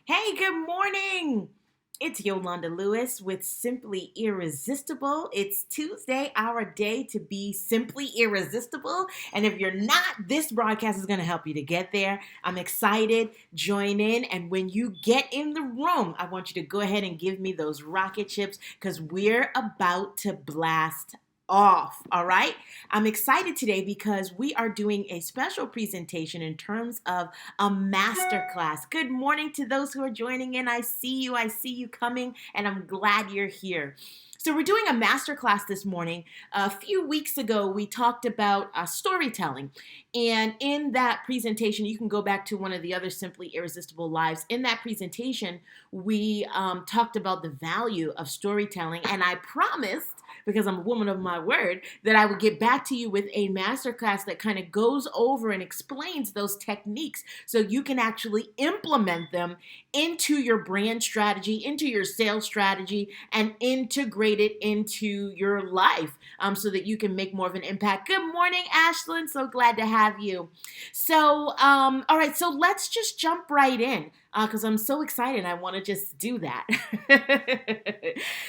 Hey, good morning. It's Yolanda Lewis with Simply Irresistible. It's Tuesday, our day to be simply irresistible. And if you're not, this broadcast is going to help you to get there. I'm excited. Join in. And when you get in the room, I want you to go ahead and give me those rocket chips because we're about to blast off. All right. I'm excited today because we are doing a special presentation in terms of a masterclass. Good morning to those who are joining in. I see you coming, and I'm glad you're here. So we're doing a masterclass this morning. A few weeks ago, we talked about storytelling. And in that presentation, you can go back to one of the other Simply Irresistible lives. In that presentation, we talked about the value of storytelling. And I promised, because I'm a woman of my word, that I would get back to you with a masterclass that kind of goes over and explains those techniques so you can actually implement them into your brand strategy, into your sales strategy, and integrate it into your life so that you can make more of an impact. Good morning, Ashlyn. So glad to have you. So, all right, so let's just jump right in because I'm so excited. I want to just do that.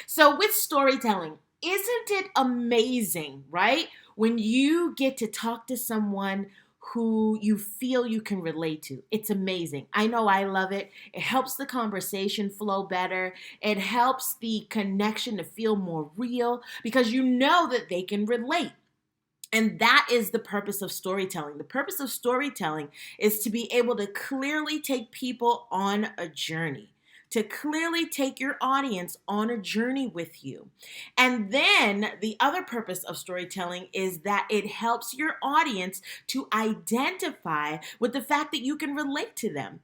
So, with storytelling, isn't it amazing, right? When you get to talk to someone who you feel you can relate to. It's amazing. I know I love it. It helps the conversation flow better. It helps the connection to feel more real because you know that they can relate. And that is the purpose of storytelling. The purpose of storytelling is to be able to clearly take people on a journey, to clearly take your audience on a journey with you. And then the other purpose of storytelling is that it helps your audience to identify with the fact that you can relate to them.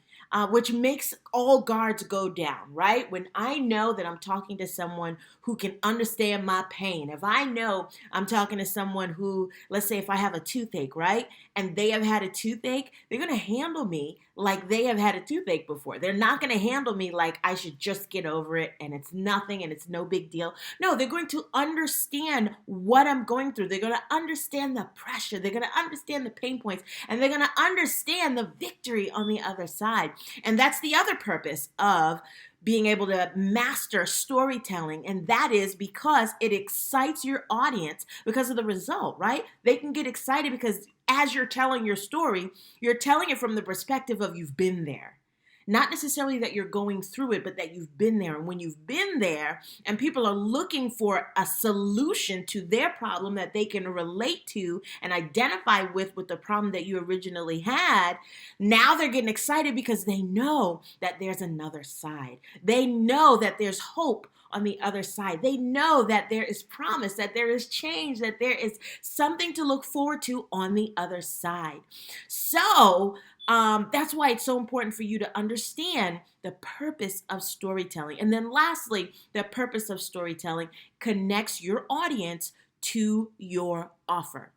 Which makes all guards go down, right? When I know that I'm talking to someone who can understand my pain, if I know I'm talking to someone who, let's say if I have a toothache, right? And they have had a toothache, they're going to handle me like they have had a toothache before. They're not going to handle me like I should just get over it and it's nothing and it's no big deal. No, they're going to understand what I'm going through. They're going to understand the pressure. They're going to understand the pain points and they're going to understand the victory on the other side. And that's the other purpose of being able to master storytelling. And that is because it excites your audience because of the result, right? They can get excited because as you're telling your story, you're telling it from the perspective of you've been there. Not necessarily that you're going through it, but that you've been there. And when you've been there and people are looking for a solution to their problem that they can relate to and identify with the problem that you originally had, now they're getting excited because they know that there's another side. They know that there's hope on the other side. They know that there is promise, that there is change, that there is something to look forward to on the other side. So, that's why it's so important for you to understand the purpose of storytelling. And then lastly, the purpose of storytelling connects your audience to your offer.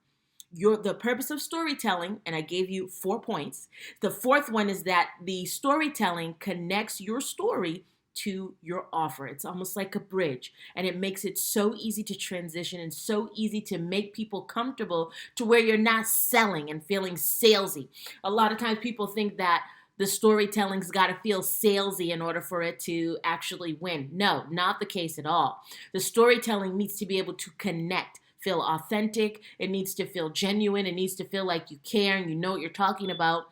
The purpose of storytelling, and I gave you 4 points. The fourth one is that the storytelling connects your story to your offer. It's almost like a bridge, and it makes it so easy to transition and so easy to make people comfortable to where you're not selling and feeling salesy. A lot of times people think that the storytelling's got to feel salesy in order for it to actually win. No, not the case at all. The storytelling needs to be able to connect, feel authentic. It needs to feel genuine. It needs to feel like you care and you know what you're talking about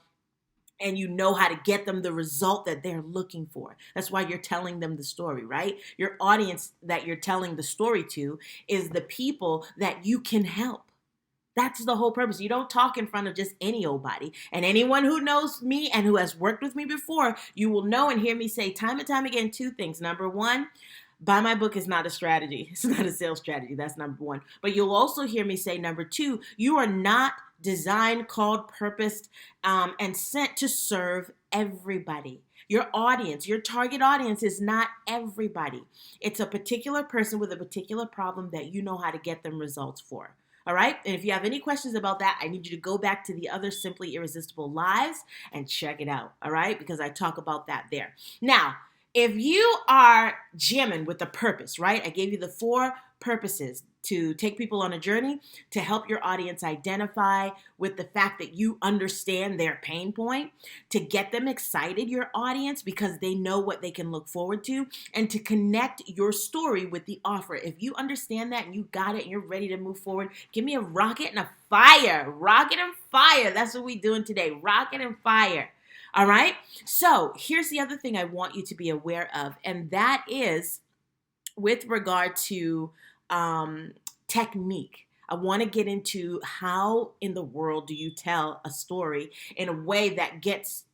and you know how to get them the result that they're looking for. That's why you're telling them the story, right? Your audience that you're telling the story to is the people that you can help. That's the whole purpose. You don't talk in front of just any old body. And anyone who knows me and who has worked with me before, you will know and hear me say time and time again 2 things. Number one, buy my book is not a strategy. It's not a sales strategy. That's number one. But you'll also hear me say number two, you are not designed, called, purposed, and sent to serve everybody. Your audience, your target audience is not everybody. It's a particular person with a particular problem that you know how to get them results for. All right. And if you have any questions about that, I need you to go back to the other Simply Irresistible lives and check it out. All right. Because I talk about that there. Now, if you are jamming with a purpose, right? I gave you the 4 purposes to take people on a journey, to help your audience identify with the fact that you understand their pain point, to get them excited, your audience, because they know what they can look forward to, and to connect your story with the offer. If you understand that and you got it and you're ready to move forward, give me a rocket and a fire. Rocket and fire. That's what we're doing today. Rocket and fire. All right. So here's the other thing I want you to be aware of, and that is with regard to technique. I want to get into how in the world do you tell a story in a way that gets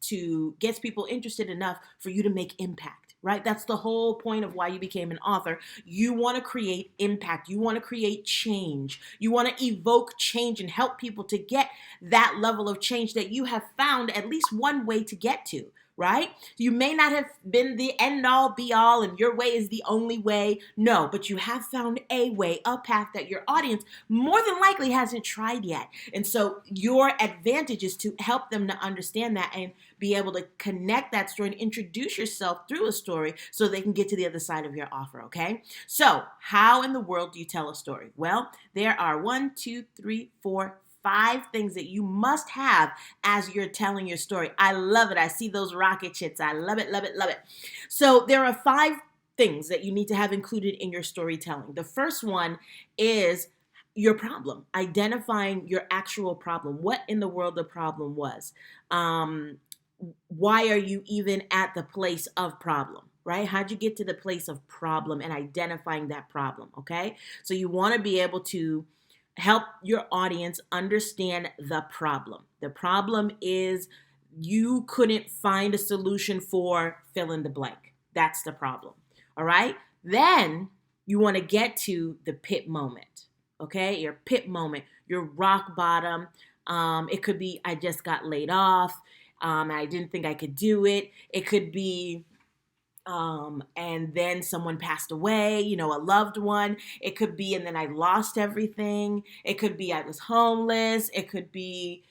people interested enough for you to make impact, right? That's the whole point of why you became an author. You want to create impact. You want to create change. You want to evoke change and help people to get that level of change that you have found at least one way to get to. Right? You may not have been the end all be all and your way is the only way. No, but you have found a way, a path that your audience more than likely hasn't tried yet. And so your advantage is to help them to understand that and be able to connect that story and introduce yourself through a story so they can get to the other side of your offer, okay? So how in the world do you tell a story? Well, there are 5 things that you must have as you're telling your story. I love it. I see those rocket chits. I love it, love it, love it. So there are 5 things that you need to have included in your storytelling. The first one is your problem, identifying your actual problem, what in the world the problem was. Why are you even at the place of problem? Right? How'd you get to the place of problem and identifying that problem? Okay. So you want to be able to help your audience understand the problem. The problem is you couldn't find a solution for fill in the blank. That's the problem. All right. Then you want to get to the pit moment. Okay. Your pit moment, your rock bottom. It could be, I just got laid off. I didn't think I could do it. It could be, and then someone passed away, a loved one. It could be, and then I lost everything. It could be I was homeless. It could be,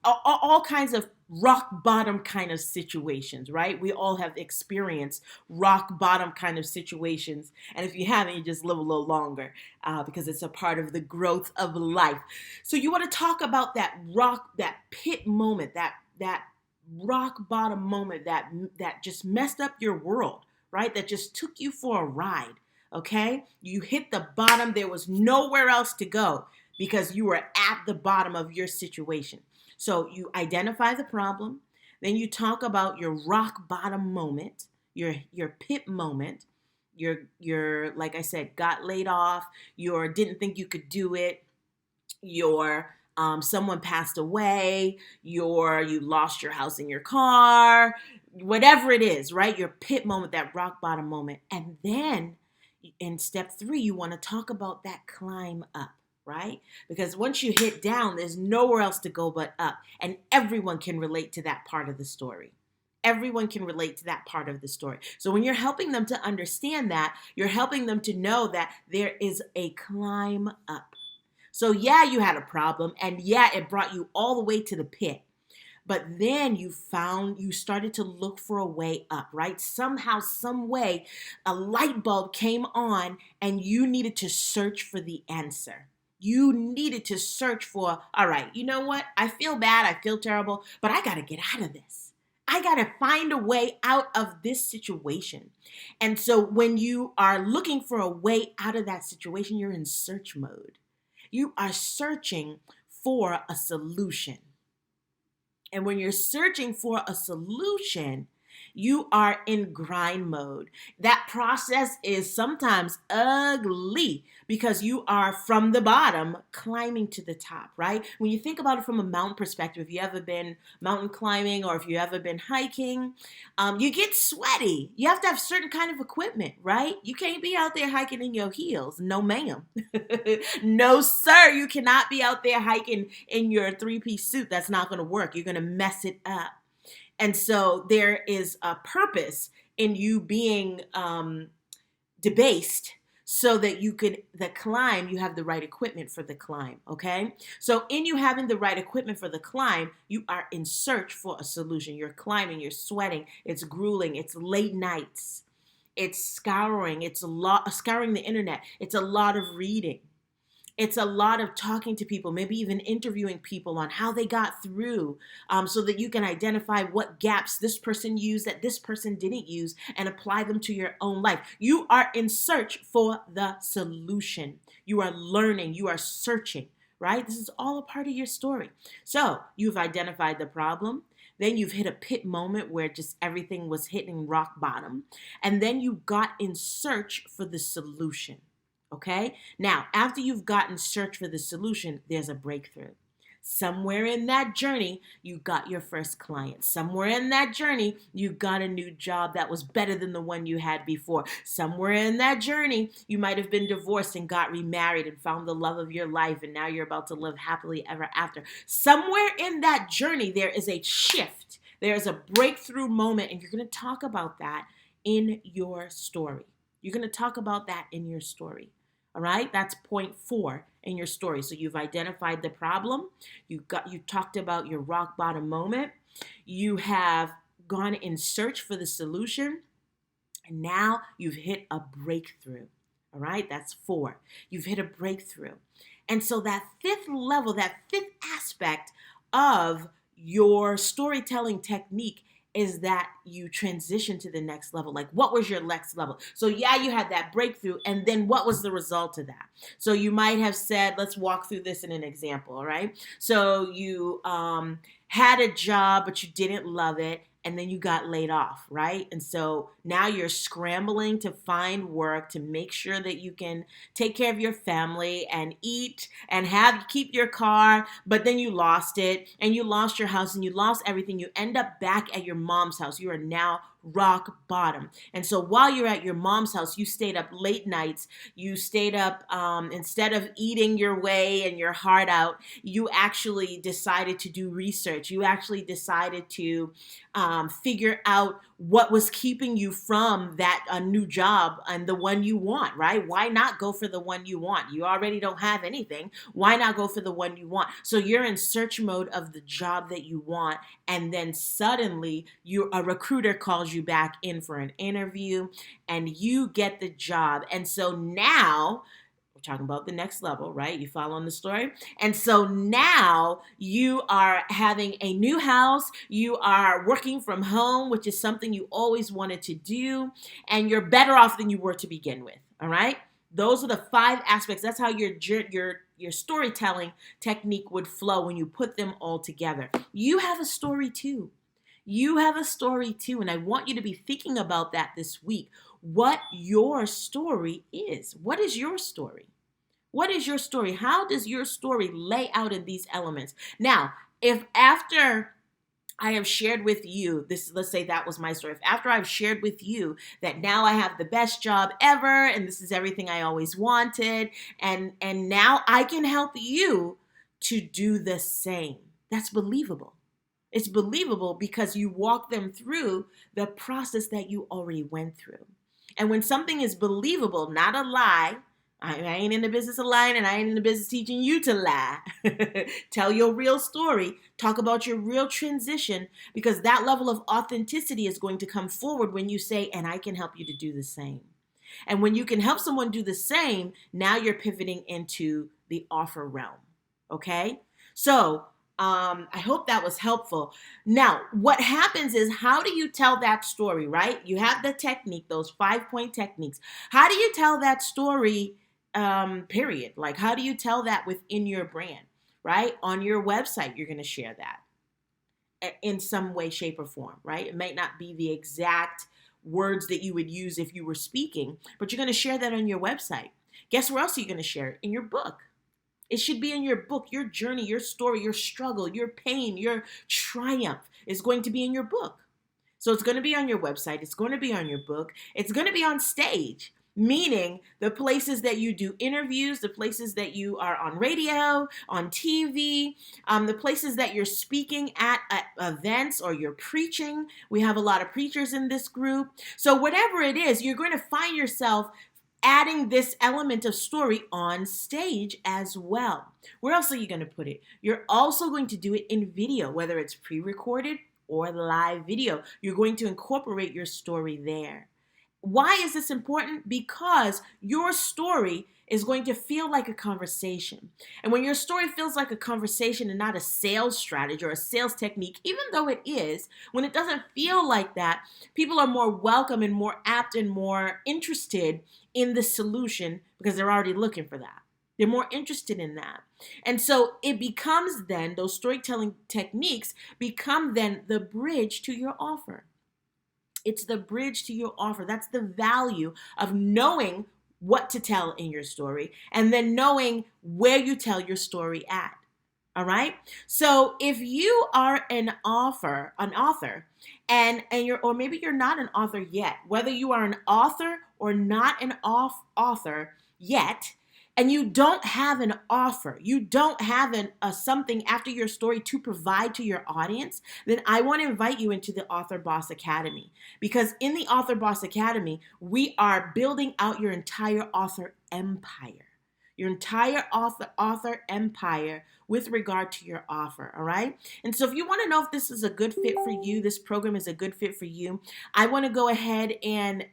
all kinds of rock bottom kind of situations, right? We all have experienced rock bottom kind of situations. And if you haven't, you just live a little longer because it's a part of the growth of life. So you want to talk about that pit moment, that rock bottom moment that just messed up your world, right? That just took you for a ride, okay? You hit the bottom. There was nowhere else to go because you were at the bottom of your situation. So you identify the problem, then you talk about your rock bottom moment, your pit moment, your like I said, got laid off, your didn't think you could do it, your someone passed away, you lost your house and your car, whatever it is, right? Your pit moment, that rock bottom moment. And then in step 3, you want to talk about that climb up, right? Because once you hit down, there's nowhere else to go but up. And everyone can relate to that part of the story. Everyone can relate to that part of the story. So when you're helping them to understand that, you're helping them to know that there is a climb up. So yeah, you had a problem, and yeah, it brought you all the way to the pit. But then you started to look for a way up, right? Somehow, some way, a light bulb came on and you needed to search for the answer. You needed to search for, all right, you know what? I feel bad, I feel terrible, but I got to get out of this. I got to find a way out of this situation. And so when you are looking for a way out of that situation, you're in search mode. You are searching for a solution. And when you're searching for a solution, you are in grind mode. That process is sometimes ugly because you are from the bottom climbing to the top, right? When you think about it from a mountain perspective, if you ever been mountain climbing or if you ever been hiking, you get sweaty. You have to have certain kind of equipment, right? You can't be out there hiking in your heels. No, ma'am. No, sir. You cannot be out there hiking in your 3-piece suit. That's not going to work. You're going to mess it up. And so there is a purpose in you being debased so that the climb, you have the right equipment for the climb, okay? So in you having the right equipment for the climb, you are in search for a solution. You're climbing, you're sweating, it's grueling, it's late nights, it's scouring, scouring the internet, it's a lot of reading. It's a lot of talking to people, maybe even interviewing people on how they got through, so that you can identify what gaps this person used that this person didn't use and apply them to your own life. You are in search for the solution. You are learning, you are searching, right? This is all a part of your story. So you've identified the problem. Then you've hit a pit moment where just everything was hitting rock bottom. And then you got in search for the solution. Okay? Now, after you've gotten search for the solution, there's a breakthrough. Somewhere in that journey, you got your first client. Somewhere in that journey, you got a new job that was better than the one you had before. Somewhere in that journey, you might have been divorced and got remarried and found the love of your life, and now you're about to live happily ever after. Somewhere in that journey, there is a shift. There is a breakthrough moment, and you're going to talk about that in your story. You're going to talk about that in your story. All right, that's point 4 in your story. So you've identified the problem. You talked about your rock bottom moment. You have gone in search for the solution. And now you've hit a breakthrough. All right, that's 4. You've hit a breakthrough. And so that 5th level, that 5th aspect of your storytelling technique is that you transition to the next level. Like, what was your next level? So yeah, you had that breakthrough, and then what was the result of that? So you might have said, let's walk through this in an example, all right? So you had a job, but you didn't love it, and then you got laid off, right? And so now you're scrambling to find work to make sure that you can take care of your family and eat and keep your car, but then you lost it and you lost your house and you lost everything. You end up back at your mom's house. You are now rock bottom. And so while you're at your mom's house, you stayed up late nights. You stayed up, instead of eating your way and your heart out, you actually decided to do research. You actually decided to figure out what was keeping you from that new job and the one you want, right? Why not go for the one you want? You already don't have anything. Why not go for the one you want? So you're in search mode of the job that you want, and then suddenly a recruiter calls you back in for an interview and you get the job. And so now talking about the next level, right? You following the story? And so now you are having a new house, you are working from home, which is something you always wanted to do, and you're better off than you were to begin with, all right? Those are the 5 aspects. That's how your storytelling technique would flow when you put them all together. You have a story too. You have a story too, and I want you to be thinking about that this week. What your story is. What is your story? What is your story? How does your story lay out in these elements? Now, if after I have shared with you, let's say that was my story. If after I've shared with you that now I have the best job ever and this is everything I always wanted, and now I can help you to do the same. That's believable. It's believable because you walk them through the process that you already went through. And when something is believable, not a lie, I ain't in the business of lying, and I ain't in the business teaching you to lie. Tell your real story. Talk about your real transition, because that level of authenticity is going to come forward when you say, and I can help you to do the same. And when you can help someone do the same, now you're pivoting into the offer realm. Okay? So I hope that was helpful. Now, what happens is, how do you tell that story, right? You have the technique, those 5-point techniques. How do you tell that story, period? Like, how do you tell that within your brand, right? On your website, you're going to share that in some way, shape, or form, right? It might not be the exact words that you would use if you were speaking, but you're going to share that on your website. Guess where else are you going to share it? In your book. It should be in your book. Your journey, your story, your struggle, your pain, your triumph is going to be in your book. So it's going to be on your website. It's going to be on your book. It's going to be on stage, meaning the places that you do interviews, the places that you are on radio, on TV, the places that you're speaking at events or you're preaching. We have a lot of preachers in this group. So whatever it is, you're going to find yourself adding this element of story on stage as well. Where else are you going to put it? You're also going to do it in video, whether it's pre-recorded or live video. You're going to incorporate your story there. Why is this important? Because your story is going to feel like a conversation. And when your story feels like a conversation and not a sales strategy or a sales technique, even though it is, when it doesn't feel like that, people are more welcome and more apt and more interested in the solution because they're already looking for that. They're more interested in that. And so it becomes then, those storytelling techniques become then the bridge to your offer. It's the bridge to your offer. That's the value of knowing what to tell in your story and then knowing where you tell your story at. All right? So if you are an author, and you're, or maybe you're not an author yet, whether you are an author or not an author yet, and you don't have an offer, you don't have something after your story to provide to your audience, then I want to invite you into the Author Boss Academy. Because in the Author Boss Academy, we are building out your entire author empire. Your entire author empire with regard to your offer, all right? And so if you want to know if this is a good fit for you, this program is a good fit for you, I want to go ahead and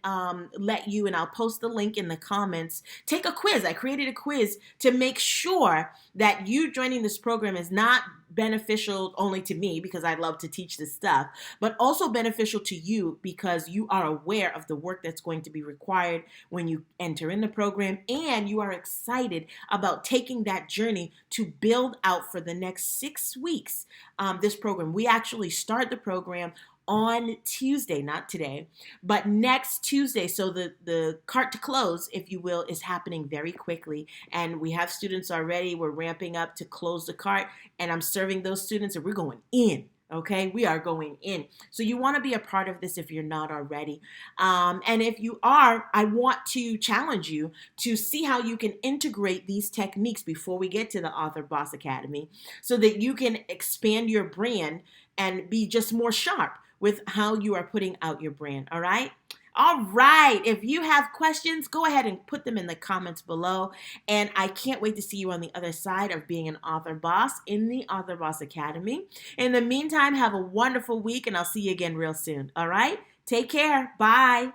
let you, and I'll post the link in the comments, take a quiz. I created a quiz to make sure that you joining this program is not beneficial only to me because I love to teach this stuff, but also beneficial to you because you are aware of the work that's going to be required when you enter in the program, and you are excited about taking that journey to build out for the next 6 weeks this program. We actually start the program on Tuesday, not today, but next Tuesday. So the cart to close, if you will, is happening very quickly. And we have students already. We're ramping up to close the cart, and I'm serving those students, and we're going in. Okay, we are going in. So you want to be a part of this if you're not already. And if you are, I want to challenge you to see how you can integrate these techniques before we get to the Author Boss Academy so that you can expand your brand and be just more sharp with how you are putting out your brand. All right? All right. If you have questions, go ahead and put them in the comments below. And I can't wait to see you on the other side of being an author boss in the Author Boss Academy. In the meantime, have a wonderful week, and I'll see you again real soon. All right? Take care. Bye.